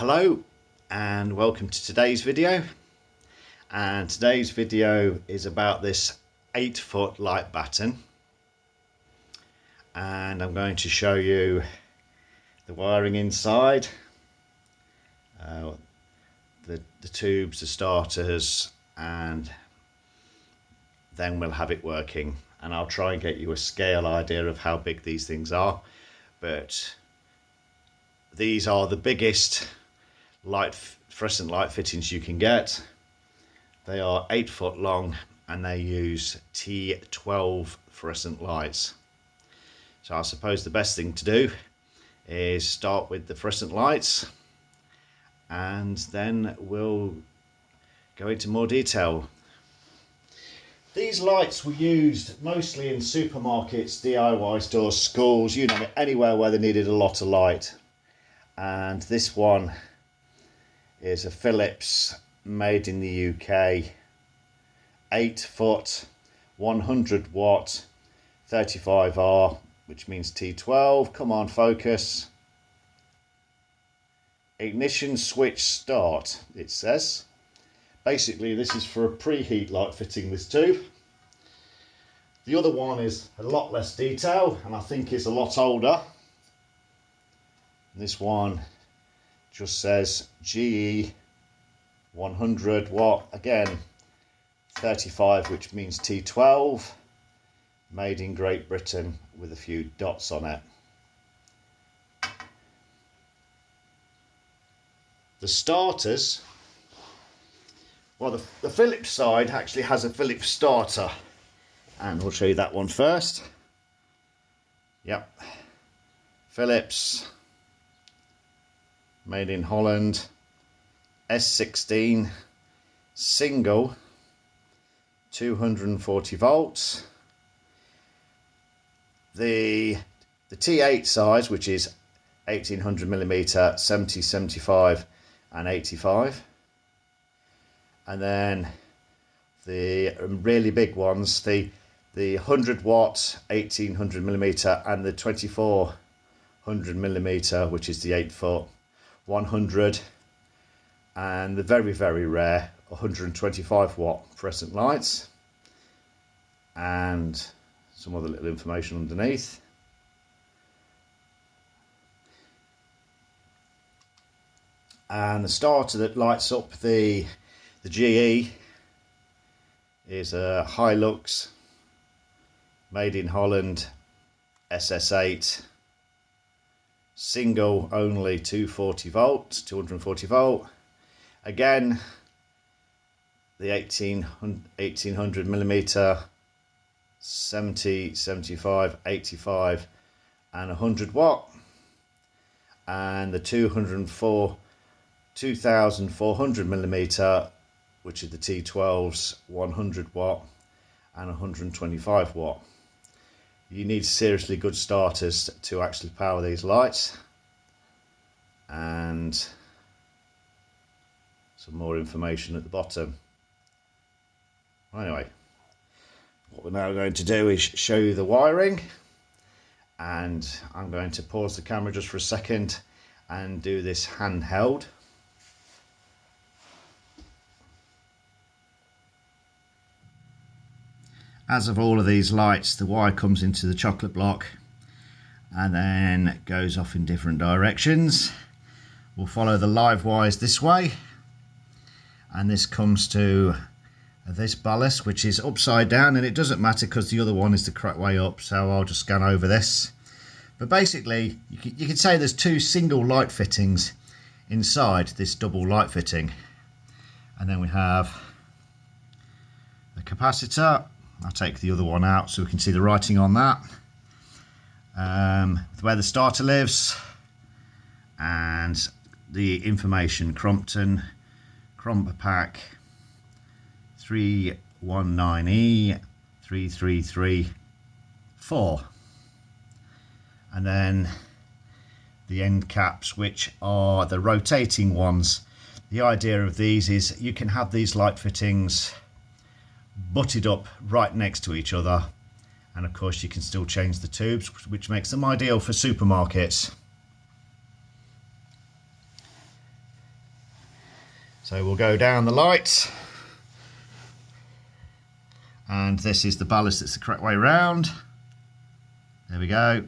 Hello and welcome to today's video, and today's video is about this 8-foot light batten, and I'm going to show you the wiring inside, the tubes, the starters, and then we'll have it working, and I'll try and get you a scale idea of how big these things are. But these are the biggest fluorescent light fittings you can get. They are 8 foot long and they use T12 fluorescent lights. So I suppose the best thing to do is start with the fluorescent lights, and then we'll go into more detail. These lights were used mostly in supermarkets, DIY stores, schools, you know, anywhere where they needed a lot of light. And this one is a Philips made in the UK, 8 foot, 100 watt, 35R, which means T12. Come on, focus. Ignition switch start, it says. Basically, this is for a preheat light fitting, this tube. The other one is a lot less detail and I think is a lot older. This one just says GE 100 watt, again 35, which means T12, made in Great Britain, with a few dots on it. The starters, well, the Philips side actually has a Philips starter, and we'll show you that one first. Yep, Philips, made in Holland, S16, single, 240 volts. The T8 size, which is 1800mm, 70, 75 and 85. And then the really big ones, the 100 watt, 1800mm, and the 2400mm, which is the 8 foot, 100, and the very, very rare 125 watt fluorescent lights, and some other little information underneath. And the starter that lights up the GE is a Hilux, made in Holland, SS8, single, only 240 volt. Again, the 1800mm, 70, 75, 85 and 100 watt, and the 2400mm, which is the T12's, 100 watt and 125 watt. You need seriously good starters to actually power these lights. And some more information at the bottom. Anyway, what we're now going to do is show you the wiring, and I'm going to pause the camera just for a second and do this handheld. As of all of these lights, the wire comes into the chocolate block and then goes off in different directions. We'll follow the live wires this way, and this comes to this ballast, which is upside down, and it doesn't matter because the other one is the correct way up, so I'll just scan over this. But basically, you can say there's two single light fittings inside this double light fitting, and then we have the capacitor. I'll take the other one out so we can see the writing on that, where the starter lives, and the information: Crompton, Crompack 319E 3334, and then the end caps, which are the rotating ones. The idea of these is you can have these light fittings butted up right next to each other, and of course you can still change the tubes, which makes them ideal for supermarkets. So we'll go down the light, and this is the ballast that's the correct way round. There we go.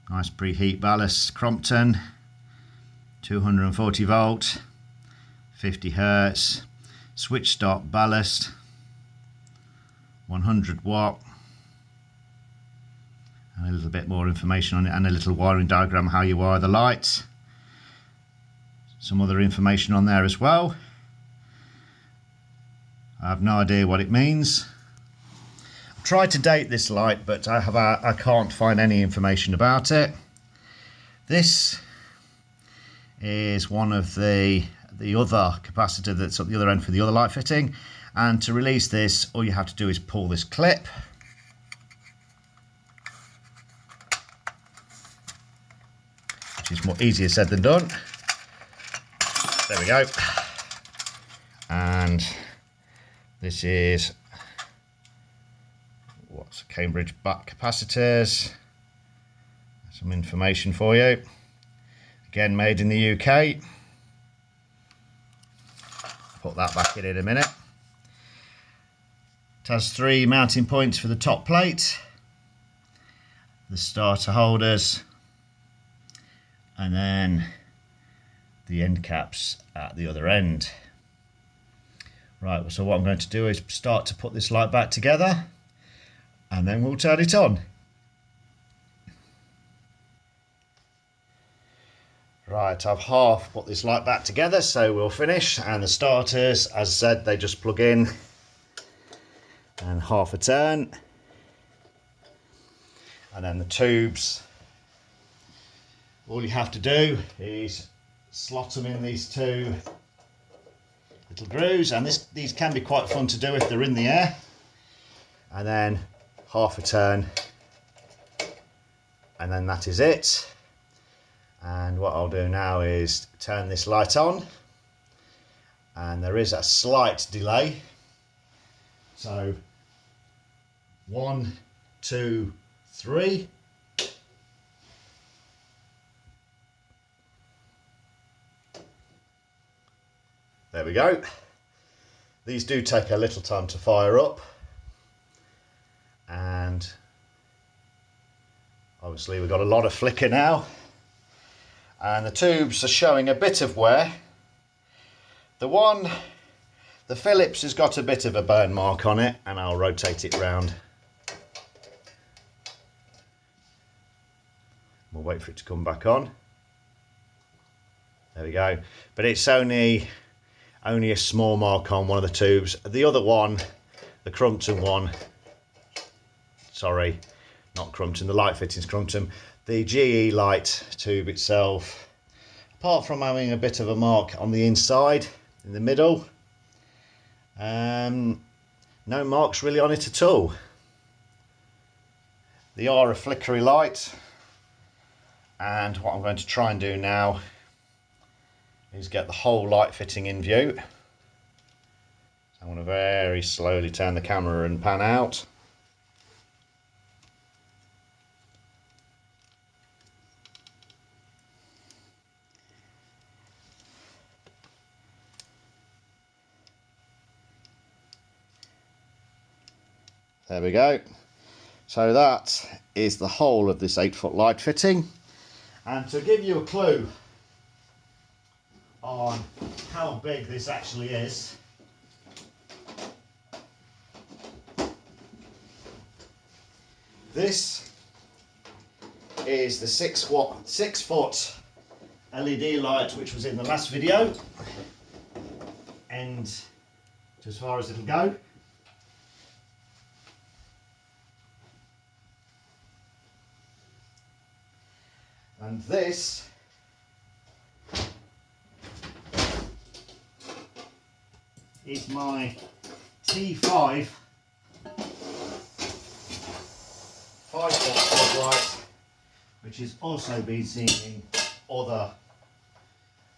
Nice preheat ballast, Crompton, 240 volt, 50 hertz, switch start ballast, 100 watt, and a little bit more information on it, and a little wiring diagram how you wire the light. Some other information on there as well. I have no idea what it means. I've tried to date this light, but I can't find any information about it. This is one of the other capacitor that's at the other end for the other light fitting, and to release this, all you have to do is pull this clip, which is more easier said than done. There we go. And this is what's Cambridge back capacitors. Some information for you. Again, made in the UK. Put that back in a minute. It has 3 mounting points for the top plate, the starter holders, and then the end caps at the other end. Right, so what I'm going to do is start to put this light back together, and then we'll turn it on. Right, I've half put this light back together, so we'll finish. And the starters, as I said, they just plug in and half a turn. And then the tubes, all you have to do is slot them in these 2 little grooves, and these can be quite fun to do if they're in the air. And then half a turn, and then that is it. And what I'll do now is turn this light on, and there is a slight delay. So 1, 2, 3. There we go. These do take a little time to fire up, and obviously we've got a lot of flicker now, and the tubes are showing a bit of wear. The Philips has got a bit of a burn mark on it, and I'll rotate it round. We'll wait for it to come back on. There we go. But it's only a small mark on one of the tubes. The other one, the Crompton one, sorry, not Crompton, the light fittings Crompton, the GE light tube itself, apart from having a bit of a mark on the inside, in the middle, no marks really on it at all. They are a flickery light, and what I'm going to try and do now is get the whole light fitting in view. I want to very slowly turn the camera and pan out. There we go. So that is the whole of this 8-foot light fitting. And to give you a clue on how big this actually is, this is the 6-foot LED light which was in the last video, and as far as it'll go. And this is my T5 5-foot floodlight, which has also been seen in other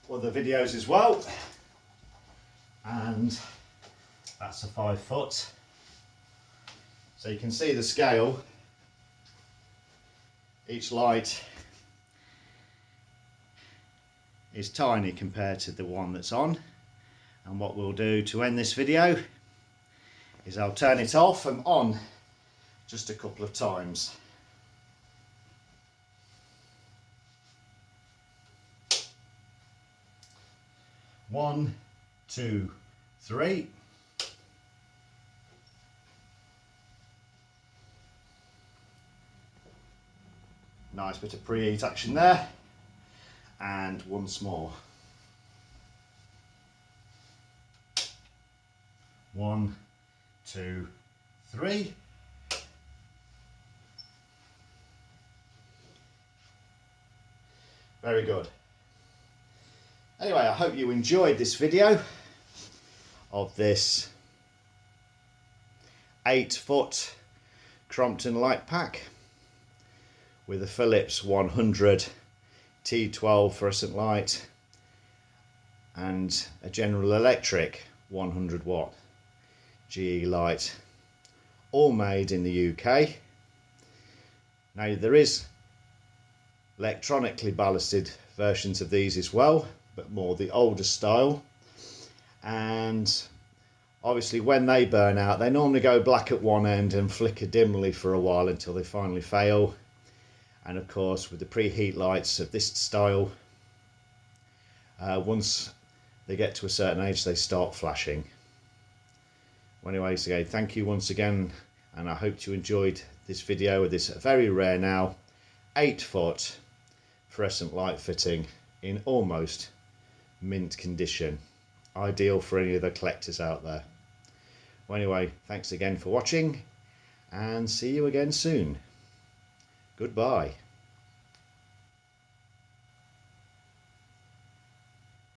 videos as well. And that's a 5-foot. So you can see the scale. Each light is tiny compared to the one that's on. And what we'll do to end this video is I'll turn it off and on just a couple of times. One, two, three. Nice bit of preheat action there. And once more. One, two, three. Very good. Anyway, I hope you enjoyed this video of this 8-foot Crompton light pack with a Philips 100 T12 fluorescent light and a General Electric 100 watt GE light, all made in the UK. Now there is electronically ballasted versions of these as well, but more the older style, and obviously when they burn out they normally go black at one end and flicker dimly for a while until they finally fail. And of course with the preheat lights of this style, once they get to a certain age they start flashing. Well, anyways, again, thank you once again, and I hope you enjoyed this video with this very rare now 8-foot fluorescent light fitting in almost mint condition, ideal for any of the collectors out there. Well, anyway, thanks again for watching and see you again soon. Goodbye.